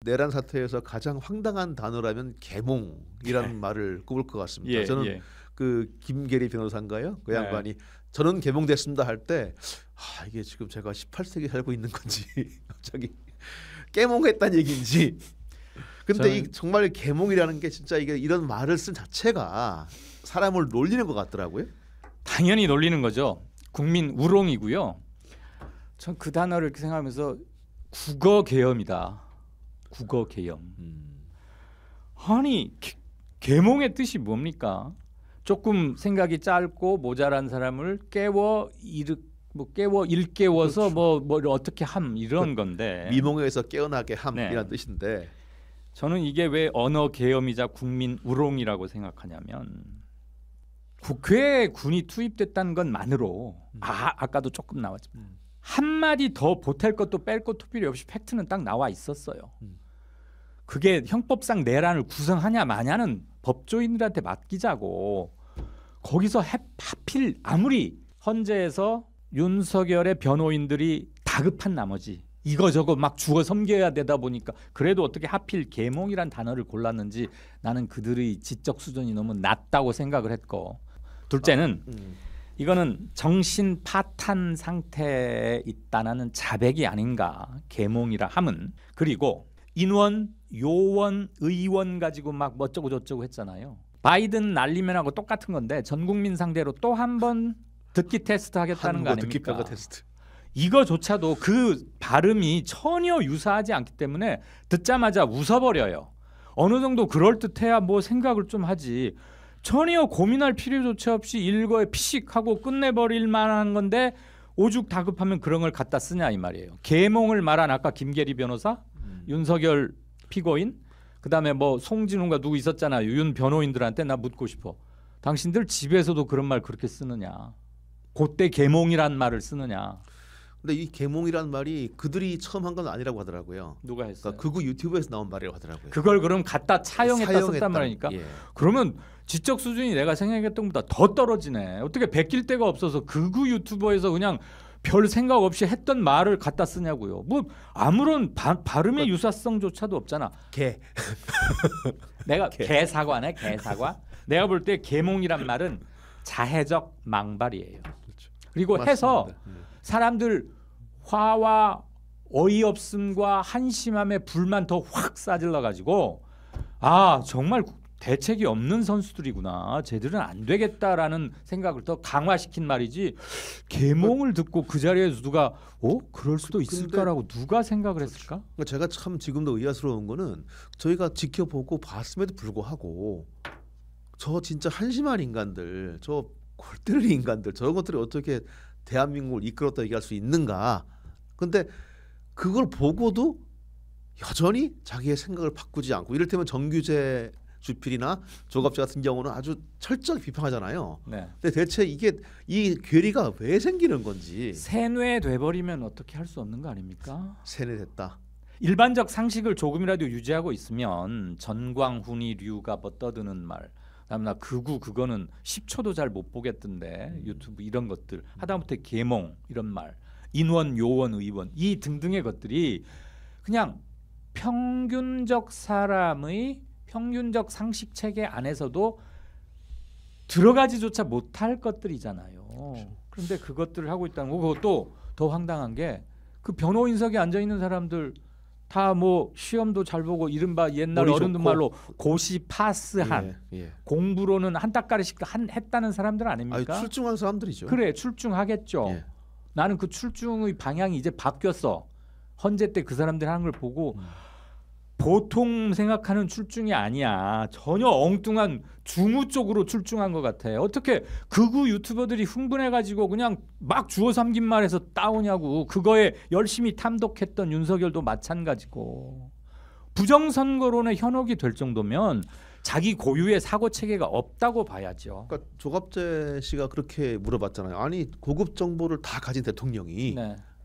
내란 사태에서 가장 황당한 단어라면 계몽이라는 말을 꼽을 것 같습니다. 저는 그 김계리 변호사인가요? 그 양반이 저는 계몽됐습니다 할 때 이게 지금 제가 18세기 살고 있는 건지 갑자기 깨몽했다는 얘기인지. 근데 이 정말 계몽이라는 게 진짜 이게 이런 말을 쓴 자체가 사람을 놀리는 것 같더라고요. 당연히 놀리는 거죠. 국민 우롱이고요. 전 그 단어를 이렇게 생각하면서 국어 계엄이다. 국어 계엄. 아니 계몽의 뜻이 뭡니까? 조금 생각이 짧고 모자란 사람을 깨워 일깨워서 그렇죠. 뭐 어떻게 함 이런 건데 미몽에서 깨어나게 함이라는 뜻인데 저는 이게 왜 언어 계엄이자 국민 우롱이라고 생각하냐면 국회에 군이 투입됐다는 것만으로 아까도 조금 나왔지만 한마디 더 보탤 것도 뺄 것도 필요 없이 팩트는 딱 나와 있었어요. 그게 형법상 내란을 구성하냐 마냐는 법조인들한테 맡기자고 거기서 하필 아무리 헌재에서 윤석열의 변호인들이 다급한 나머지 이거저거 막 주워 섬겨야 되다 보니까 그래도 어떻게 하필 계몽이란 단어를 골랐는지 나는 그들의 지적 수준이 너무 낮다고 생각을 했고 둘째는 이거는 정신 파탄 상태에 있다는 자백이 아닌가 계몽이라 함은. 그리고 인원, 요원, 의원 가지고 막 어쩌고 저쩌고 했잖아요. 바이든 날리면하고 똑같은 건데 전 국민 상대로 또 한 번 듣기 테스트 하겠다는 거 아닙니까? 듣기 평가 테스트. 이거조차도 그 발음이 전혀 유사하지 않기 때문에 듣자마자 웃어버려요. 어느 정도 그럴듯해야 뭐 생각을 좀 하지. 전혀 고민할 필요조차 없이 일거에 피식하고 끝내버릴 만한 건데 오죽 다급하면 그런 걸 갖다 쓰냐 이 말이에요. 계몽을 말한 아까 김계리 변호사, 윤석열 피고인, 그다음에 뭐 송진웅과 누구 있었잖아요. 윤 변호인들한테 나 묻고 싶어. 당신들 집에서도 그런 말 그렇게 쓰느냐? 그때 계몽이란 말을 쓰느냐? 근데 이 계몽이란 말이 그들이 처음 한 건 아니라고 하더라고요. 누가 했어요? 그러니까 극우 유튜브에서 나온 말이라고 하더라고요. 그걸 그럼 갖다 차용했다 썼단 말이니까. 그러면 지적 수준이 내가 생각했던 것보다 더 떨어지네. 어떻게 베낄 데가 없어서 극우 유튜버에서 그냥 별 생각 없이 했던 말을 갖다 쓰냐고요. 뭐 아무런 발음의 유사성조차도 없잖아. 내가 개사과네 개사과. 내가 볼 때 계몽이란 말은 자해적 망발이에요. 그렇죠. 그리고 맞습니다. 해서 사람들 화와 어이없음과 한심함에 불만 더 확 싸질러 가지고 정말 대책이 없는 선수들이구나. 쟤들은 안 되겠다라는 생각을 더 강화시킨 말이지. 계몽을 듣고 그 자리에서 누가 그럴 수도 있을까라고 누가 생각을 했을까? 그러니까 제가 참 지금도 의아스러운 거는 저희가 지켜보고 봤음에도 불구하고 저 진짜 한심한 인간들, 저 골 때리는 인간들, 저런 것들이 어떻게 대한민국을 이끌었다 얘기할 수 있는가? 근데 그걸 보고도 여전히 자기의 생각을 바꾸지 않고 이를테면 정규재 주필이나 조갑재 같은 경우는 아주 철저히 비판하잖아요. 근데 대체 이게 이 괴리가 왜 생기는 건지. 세뇌돼 버리면 어떻게 할 수 없는 거 아닙니까? 세뇌됐다. 일반적 상식을 조금이라도 유지하고 있으면 전광훈이류가 뭐 떠드는 말, 그다음에 나 그거는 10초도 잘 못 보겠던데 유튜브 이런 것들 하다못해 계몽 이런 말, 인원, 요원, 의원 이 등등의 것들이 그냥 평균적 사람의 평균적 상식 체계 안에서도 들어가지조차 못할 것들이잖아요. 그런데 그것들을 하고 있다는 거. 그것도 더 황당한 게 그 변호인석에 앉아 있는 사람들 다 뭐 시험도 잘 보고 이른바 옛날 어른들 말로 고시 파스한 공부로는 한 따까리씩 했다는 사람들 아닙니까? 출중한 사람들이죠. 그래 출중하겠죠. 나는 그 출중의 방향이 이제 바뀌었어. 헌재 때 그 사람들 하는 걸 보고 보통 생각하는 출중이 아니야. 전혀 엉뚱한 중우 쪽으로 출중한 것 같아. 어떻게 극우 유튜버들이 흥분해가지고 그냥 막 주워 삼긴 말해서 따오냐고. 그거에 열심히 탐독했던 윤석열도 마찬가지고. 부정선거론의 현혹이 될 정도면 자기 고유의 사고 체계가 없다고 봐야죠. 그러니까 조갑재 씨가 그렇게 물어봤잖아요. 아니 고급 정보를 다 가진 대통령이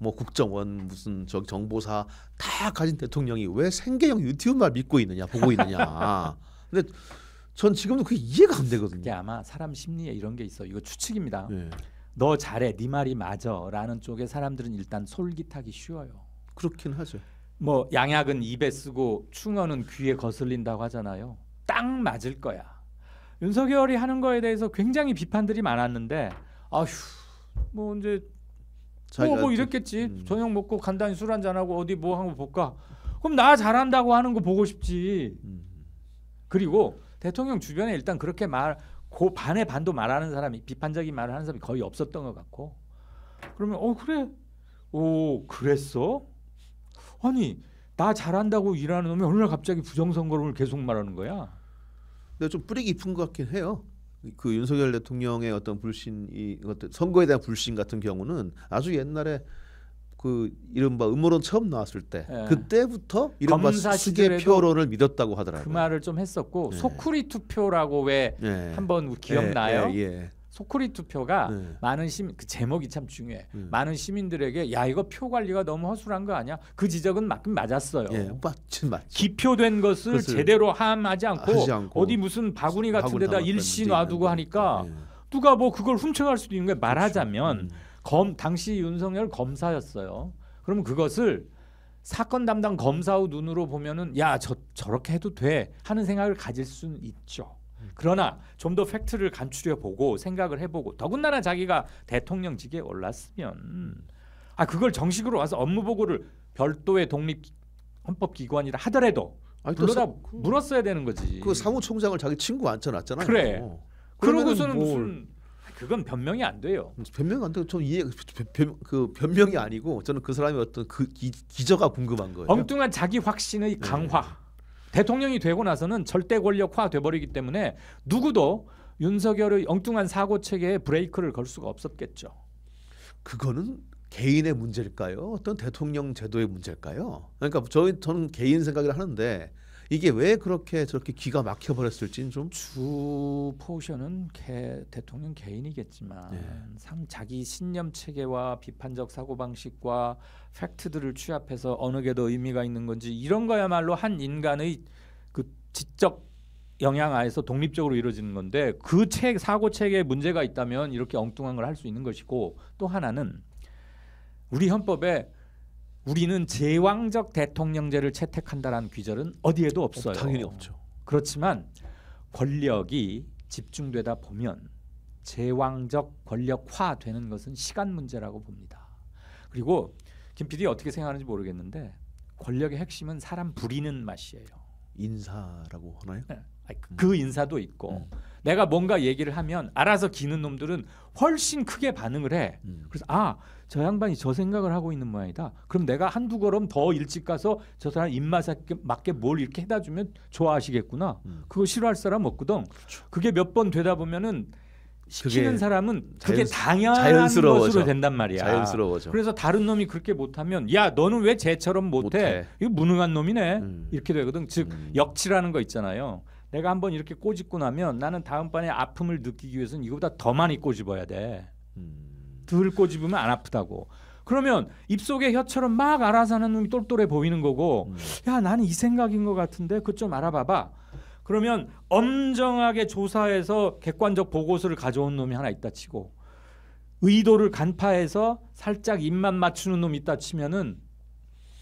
뭐 국정원 무슨 정보사 다 가진 대통령이 왜 생계형 유튜브만 믿고 있느냐 보고 있느냐. 근데 전 지금도 그게 이해가 안 되거든요. 이게 아마 사람 심리에 이런 게 있어. 이거 추측입니다. 너 잘해, 네 말이 맞아라는 쪽에 사람들은 일단 솔깃하기 쉬워요. 그렇긴 하죠. 뭐 양약은 입에 쓰고 충언은 귀에 거슬린다고 하잖아요. 딱 맞을 거야. 윤석열이 하는 거에 대해서 굉장히 비판들이 많았는데 아휴 뭐 이제 뭐 이랬겠지. 저녁 먹고 간단히 술 한잔 하고 어디 뭐 한 거 볼까? 그럼 나 잘한다고 하는 거 보고 싶지. 그리고 대통령 주변에 일단 그렇게 그 반의 반도 말하는 사람이 비판적인 말을 하는 사람이 거의 없었던 것 같고 그러면 그래? 그랬어? 아니 나 잘한다고 일하는 놈이 어느 날 갑자기 부정선거를 계속 말하는 거야. 근데 좀 뿌리 깊은 것 같긴 해요. 그 윤석열 대통령의 어떤 불신이 어떤 선거에 대한 불신 같은 경우는 아주 옛날에 그 이른바 음모론 처음 나왔을 때 그때부터 이른바 수계 표론을 믿었다고 하더라고요. 그 말을 좀 했었고 소쿠리 투표라고 왜 한번 기억나요? 소쿠리 투표가 많은 시민 그 제목이 참 중요해. 많은 시민들에게 야 이거 표 관리가 너무 허술한 거 아니야? 그 지적은 맞긴 맞았어요. 맞지. 기표된 것을 제대로 함하지 않고 어디 무슨 바구니 같은 데다 일시 놔두고 하니까 누가 뭐 그걸 훔쳐갈 수도 있는 거야. 말하자면 당시 윤석열 검사였어요. 그러면 그것을 사건 담당 검사의 눈으로 보면은 야 저렇게 해도 돼 하는 생각을 가질 수는 있죠. 그러나 좀 더 팩트를 간추려 보고 생각을 해보고 더군다나 자기가 대통령직에 올랐으면 그걸 정식으로 와서 업무 보고를 별도의 독립 헌법기관이라 하더라도 불러다 물었어야 되는 거지. 그 사무총장을 자기 친구 앉혀놨잖아요. 그래. 그러고서는 무슨 그건 변명이 안 돼요. 변명 안 돼요. 저는 그 변명이 아니고 저는 그 사람의 어떤 그 기저가 궁금한 거예요. 엉뚱한 자기 확신의 강화. 대통령이 되고 나서는 절대 권력화 돼버리기 때문에 누구도 윤석열의 엉뚱한 사고 체계에 브레이크를 걸 수가 없었겠죠. 그거는 개인의 문제일까요? 어떤 대통령 제도의 문제일까요? 그러니까 저는 개인 생각을 하는데 이게 왜 그렇게 저렇게 기가 막혀 버렸을지는 좀 주 포션은 대통령 개인이겠지만 자기 신념 체계와 비판적 사고 방식과 팩트들을 취합해서 어느 게 더 의미가 있는 건지 이런 거야말로 한 인간의 그 지적 영향 하에서 독립적으로 이루어지는 건데 그 사고 체계에 문제가 있다면 이렇게 엉뚱한 걸 할 수 있는 것이고 또 하나는 우리 헌법에 우리는 제왕적 대통령제를 채택한다라는 규절은 어디에도 없어요. 당연히 없죠. 그렇지만 권력이 집중되다 보면 제왕적 권력화되는 것은 시간 문제라고 봅니다. 그리고 김 PD 어떻게 생각하는지 모르겠는데 권력의 핵심은 사람 부리는 맛이에요. 인사라고 하나요? 그 인사도 있고 내가 뭔가 얘기를 하면 알아서 기는 놈들은 훨씬 크게 반응을 해. 그래서 저 양반이 저 생각을 하고 있는 모양이다. 그럼 내가 한두 걸음 더 일찍 가서 저 사람 입맛에 맞게 뭘 이렇게 해다 주면 좋아하시겠구나. 그거 싫어할 사람 없거든. 그렇죠. 그게 몇 번 되다 보면은 시키는 사람은 그게 당연한 자연스러워져. 것으로 된단 말이야. 자연스러워져. 그래서 다른 놈이 그렇게 못하면 야 너는 왜 쟤처럼 못해? 이거 무능한 놈이네. 이렇게 되거든. 즉 역치라는 거 있잖아요. 내가 한번 이렇게 꼬집고 나면 나는 다음번에 아픔을 느끼기 위해서는 이거보다 더 많이 꼬집어야 돼. 덜 꼬집으면 안 아프다고. 그러면 입속에 혀처럼 막 알아서 하는 놈이 똘똘해 보이는 거고 야 나는 이 생각인 것 같은데 그거 좀 알아봐봐. 그러면 엄정하게 조사해서 객관적 보고서를 가져온 놈이 하나 있다 치고 의도를 간파해서 살짝 입만 맞추는 놈이 있다 치면은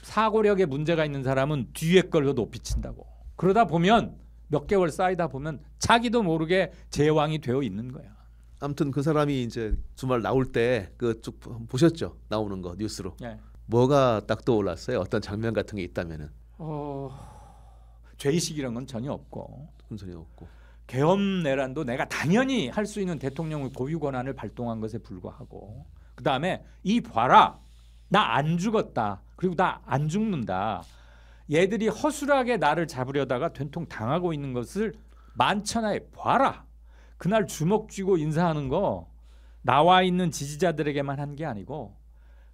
사고력에 문제가 있는 사람은 뒤에 걸 더 높이 친다고. 그러다 보면 몇 개월 쌓이다 보면 자기도 모르게 제왕이 되어 있는 거야. 아무튼 그 사람이 이제 주말 나올 때 그 쭉 보셨죠? 나오는 거 뉴스로. 뭐가 딱 떠올랐어요? 어떤 장면 같은 게 있다면은. 죄의식이란 건 전혀 없고. 전혀 없고. 계엄 내란도 내가 당연히 할 수 있는 대통령의 고유 권한을 발동한 것에 불과하고. 그 다음에 이 봐라. 나 안 죽었다. 그리고 나 안 죽는다. 얘들이 허술하게 나를 잡으려다가 된통 당하고 있는 것을 만천하에 봐라. 그날 주먹 쥐고 인사하는 거 나와 있는 지지자들에게만 한 게 아니고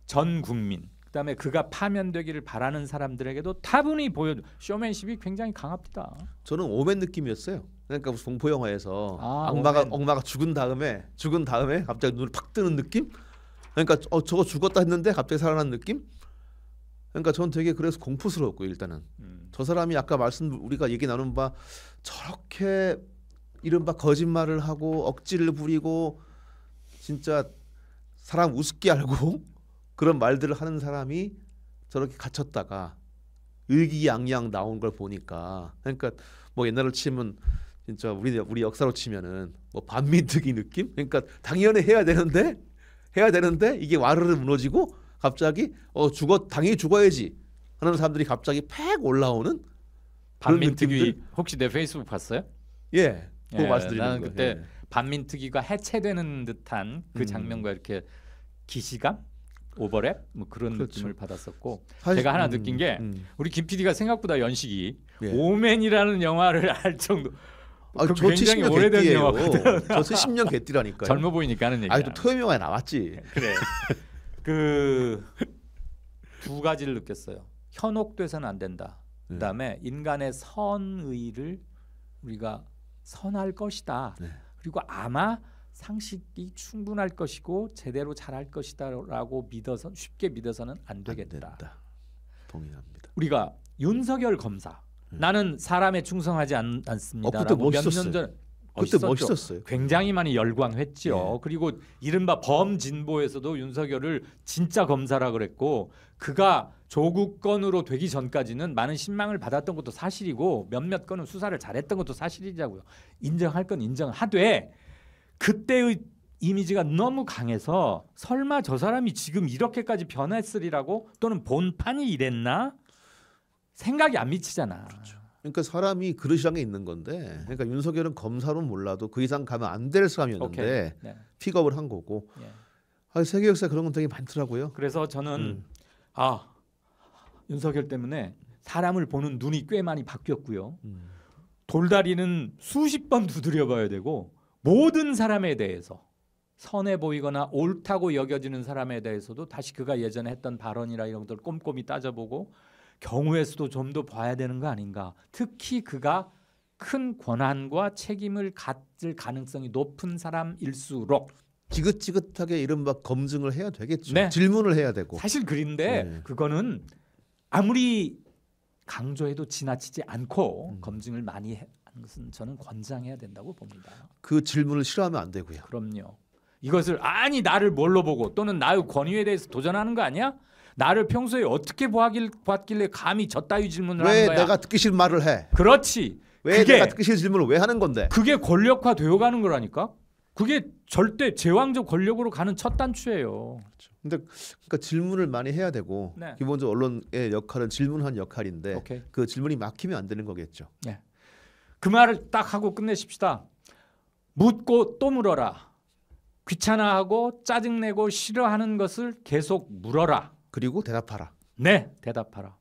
전 국민 그다음에 그가 파면되기를 바라는 사람들에게도 타분히 보여줘. 쇼맨십이 굉장히 강합니다. 저는 오맨 느낌이었어요. 그러니까 무슨 공포 영화에서 오맨. 악마가 죽은 다음에 갑자기 눈을 팍 뜨는 느낌? 그러니까 저거 죽었다 했는데 갑자기 살아난 느낌? 그러니까 저는 되게 그래서 공포스러웠고 일단은 저 사람이 아까 우리가 얘기 나눈 바 저렇게 이른바 거짓말을 하고 억지를 부리고 진짜 사람 우습게 알고 그런 말들을 하는 사람이 저렇게 갇혔다가 의기양양 나온 걸 보니까 그러니까 뭐 옛날로 치면 진짜 우리 역사로 치면은 뭐 반민특위 느낌? 그러니까 당연히 해야 되는데 이게 와르르 무너지고 갑자기 당연히 죽어야지 하는 사람들이 갑자기 팩 올라오는 그런 반민특위 느낌들? 혹시 내 페이스북 봤어요? 예, 그거 예, 말씀드리는 나는 거예요. 그때 예. 반민특위가 해체되는 듯한 그 장면과 이렇게 기시감, 오버랩 뭐 그런 그렇죠. 느낌을 받았었고 사실- 제가 하나 느낀 게 우리 김 PD가 생각보다 연식이 예. 오맨이라는 영화를 알 정도 저 굉장히 70년 오래된 개띠예요. 영화거든. 저 70년 개띠라니까요. 젊어 보이니까 하는 얘기야. 아니 또 토요일 영화에 나왔지. 그래. 그 두 가지를 느꼈어요. 현혹돼서는 안 된다. 그다음에 인간의 선의를 우리가 선할 것이다. 네. 그리고 아마 상식이 충분할 것이고 제대로 잘할 것이다라고 믿어서 쉽게 믿어서는 안 안 되겠다. 된다. 동의합니다. 우리가 윤석열 검사 나는 사람에 충성하지 않습니다. 그때 멋있었어요. 몇년 전 그때 멋있었어요. 굉장히 많이 열광했지요. 예. 그리고 이른바 범진보에서도 윤석열을 진짜 검사라 그랬고 그가 조국 건으로 되기 전까지는 많은 신망을 받았던 것도 사실이고 몇몇 건은 수사를 잘했던 것도 사실이자고요. 인정할 건 인정하되 그때의 이미지가 너무 강해서 설마 저 사람이 지금 이렇게까지 변했으리라고 또는 본판이 이랬나 생각이 안 미치잖아. 그러니까 사람이 그릇이란 게 있는 건데, 그러니까 윤석열은 검사로는 몰라도 그 이상 가면 안 될 사람이었는데 오케이. 네. 픽업을 한 거고. 예. 세계 역사 그런 건 되게 많더라고요. 그래서 저는 윤석열 때문에 사람을 보는 눈이 꽤 많이 바뀌었고요. 돌다리는 수십 번 두드려봐야 되고 모든 사람에 대해서 선해 보이거나 옳다고 여겨지는 사람에 대해서도 다시 그가 예전에 했던 발언이나 이런 것들 꼼꼼히 따져보고 경우의 수도 좀 더 봐야 되는 거 아닌가. 특히 그가 큰 권한과 책임을 가질 가능성이 높은 사람일수록 지긋지긋하게 이른바 검증을 해야 되겠죠. 네. 질문을 해야 되고. 사실 그런데 네. 그거는 아무리 강조해도 지나치지 않고 검증을 많이 하는 것은 저는 권장해야 된다고 봅니다. 그 질문을 싫어하면 안 되고요. 그럼요. 이것을 아니 나를 뭘로 보고 또는 나의 권위에 대해서 도전하는 거 아니야? 나를 평소에 어떻게 보았길래 감히 저 따위 질문을 하는 왜 거야? 내가 듣기 싫은 말을 해? 그렇지. 왜 내가 듣기 싫은 질문을 왜 하는 건데? 그게 권력화 되어 가는 거라니까. 그게 절대 제왕적 권력으로 가는 첫 단추예요. 근데 그러니까 질문을 많이 해야 되고 네. 기본적으로 언론의 역할은 질문한 역할인데 오케이. 그 질문이 막히면 안 되는 거겠죠. 네. 그 말을 딱 하고 끝내십시다. 묻고 또 물어라. 귀찮아하고 짜증내고 싫어하는 것을 계속 물어라. 그리고 대답하라. 네, 대답하라.